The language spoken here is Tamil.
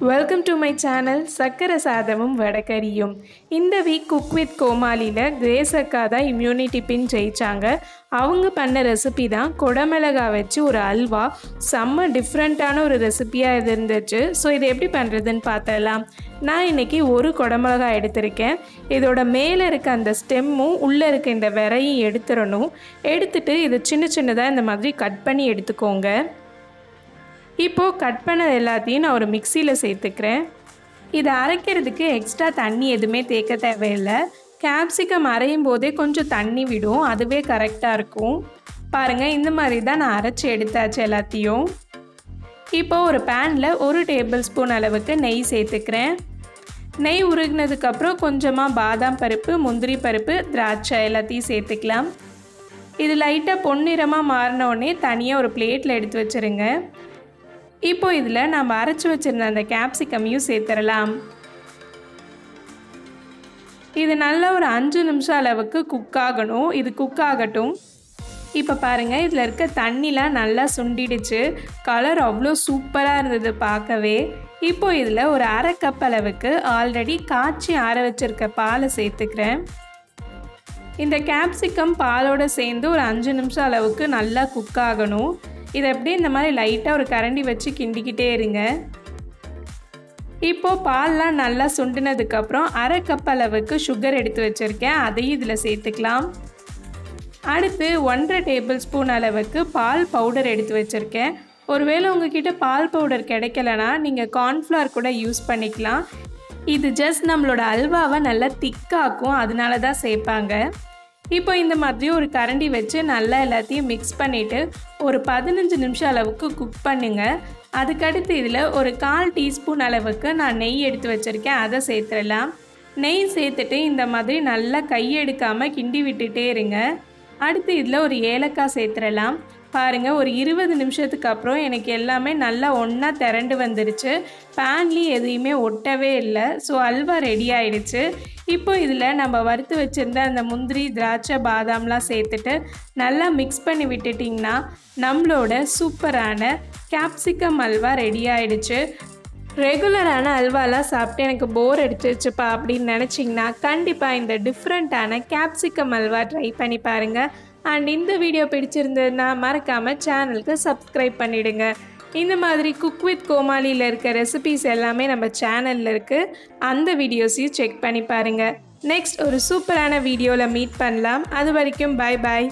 Welcome to my channel SaKarasaathamum Vadakarium. இந்த வீக் குக் வித் கோமாலியில் கிரேஸ் அக்கா தான் இம்யூனிட்டி பின் ஜெயிச்சாங்க. அவங்க பண்ண ரெசிபி தான் குடமிளகாய் வச்சு ஒரு அல்வா. செம்ம டிஃப்ரெண்ட்டான ஒரு ரெசிபியாக இது இருந்துச்சு. ஸோ இதை எப்படி பண்ணுறதுன்னு பார்த்தலாம். நான் இன்றைக்கி ஒரு குடமிளகாய் எடுத்திருக்கேன். இதோட மேலே இருக்க அந்த ஸ்டெம்மும் உள்ளே இருக்க இந்த விரையும் எடுத்துடணும். எடுத்துட்டு இதை சின்ன சின்னதாக இந்த மாதிரி கட் பண்ணி எடுத்துக்கோங்க. இப்போது கட் பண்ணது எல்லாத்தையும் நான் ஒரு மிக்சியில் சேர்த்துக்கிறேன். இதை அரைக்கிறதுக்கு எக்ஸ்ட்ரா தண்ணி எதுவுமே தேக்க தேவையில்லை. கேப்சிகம் அரையும் போதே கொஞ்சம் தண்ணி விடும், அதுவே கரெக்டாக இருக்கும். பாருங்கள், இந்த மாதிரி தான் நான் அரைச்சி எடுத்தாச்சு எல்லாத்தையும். இப்போது ஒரு பேனில் 1 டேபிள் ஸ்பூன் அளவுக்கு நெய் சேர்த்துக்கிறேன். நெய் உருகினதுக்கப்புறம் கொஞ்சமாக பாதாம் பருப்பு, முந்திரி பருப்பு, திராட்சை எல்லாத்தையும் சேர்த்துக்கலாம். இது லைட்டாக பொன்னிறமாக மாறினோடனே தனியாக ஒரு பிளேட்டில் எடுத்து வச்சுருங்க. இப்போ இதில் நம்ம அரைச்சி வச்சுருந்த அந்த கேப்சிகமையும் சேர்த்துடலாம். இது நல்லா ஒரு 5 நிமிஷம் அளவுக்கு குக் ஆகணும். இது குக் ஆகட்டும். இப்போ பாருங்கள், இதில் இருக்க தண்ணிலாம் நல்லா சுண்டிடுச்சு. கலர் அவ்வளோ சூப்பராக இருந்தது பார்க்கவே. இப்போ இதில் ஒரு 1/2 கப் அளவுக்கு ஆல்ரெடி காய்ச்சி ஆற வச்சுருக்க பாலை சேர்த்துக்கிறேன். இந்த கேப்சிகம் பாலோடு சேர்ந்து ஒரு 5 நிமிஷம் அளவுக்கு நல்லா குக் ஆகணும். இதை அப்படியே இந்த மாதிரி லைட்டாக ஒரு கரண்டி வச்சு கிண்டிக்கிட்டே இருங்க. இப்போது பால்லாம் நல்லா சுண்டினதுக்கப்புறம் 1/2 கப் அளவுக்கு சுகர் எடுத்து வச்சுருக்கேன். அதையும் இதில் சேர்த்துக்கலாம். அடுத்து 1.5 டேபிள் ஸ்பூன் அளவுக்கு பால் பவுடர் எடுத்து வச்சுருக்கேன். ஒருவேளை உங்ககிட்ட பால் பவுடர் கிடைக்கலனா நீங்கள் கார்ன்ஃப்ளவர் கூட யூஸ் பண்ணிக்கலாம். இது ஜஸ்ட் நம்மளோட அல்வாவை நல்லா திக்காக்கும், அதனால தான் சேர்ப்பாங்க. இப்போ இந்த மாதிரி ஒரு கரண்டி வச்சு நல்லா எல்லாத்தையும் மிக்ஸ் பண்ணிவிட்டு ஒரு 15 நிமிஷம் அளவுக்கு குக் பண்ணுங்கள். அதுக்கடுத்து இதில் ஒரு 1/4 டீஸ்பூன் அளவுக்கு நான் நெய் எடுத்து வச்சுருக்கேன், அதை சேர்த்துடலாம். நெய் சேர்த்துட்டு இந்த மாதிரி நல்லா கையெடுக்காமல் கிண்டி விட்டுட்டே இருங்க. அடுத்து இதில் ஒரு ஏலக்காய் சேர்த்துடலாம். பாருங்கள், ஒரு 20 நிமிஷத்துக்கு அப்புறம் எனக்கு எல்லாமே நல்லா ஒன்றா திரண்டு வந்துருச்சு. பேன்லேயும் எதையுமே ஒட்டவே இல்லை. ஸோ அல்வா ரெடி ஆகிடுச்சு. இப்போ இதில் நம்ம வறுத்து வச்சுருந்த அந்த முந்திரி, திராட்சை, பாதாம்லாம் சேர்த்துட்டு நல்லா மிக்ஸ் பண்ணி விட்டுட்டிங்கன்னா நம்மளோட சூப்பரான கேப்சிகம் அல்வா ரெடி ஆகிடுச்சு. ரெகுலரான அல்வாலாம் சாப்பிட்டு எனக்கு போர் அடிச்சிருச்சுப்பா அப்படின்னு நினச்சிங்கன்னா கண்டிப்பாக இந்த டிஃப்ரெண்ட்டான கேப்சிகம் அல்வா ட்ரை பண்ணி பாருங்கள். அண்ட் இந்த வீடியோ பிடிச்சிருந்ததுன்னா மறக்காமல் சேனலுக்கு சப்ஸ்கிரைப் பண்ணிவிடுங்க. இந்த மாதிரி குக் வித் கோமாலியில் இருக்க ரெசிபீஸ் எல்லாமே நம்ம சேனலில் இருக்குது. அந்த வீடியோஸையும் செக் பண்ணி பாருங்கள். நெக்ஸ்ட் ஒரு சூப்பரான வீடியோவில் மீட் பண்ணலாம். அது வரைக்கும் பை பாய்.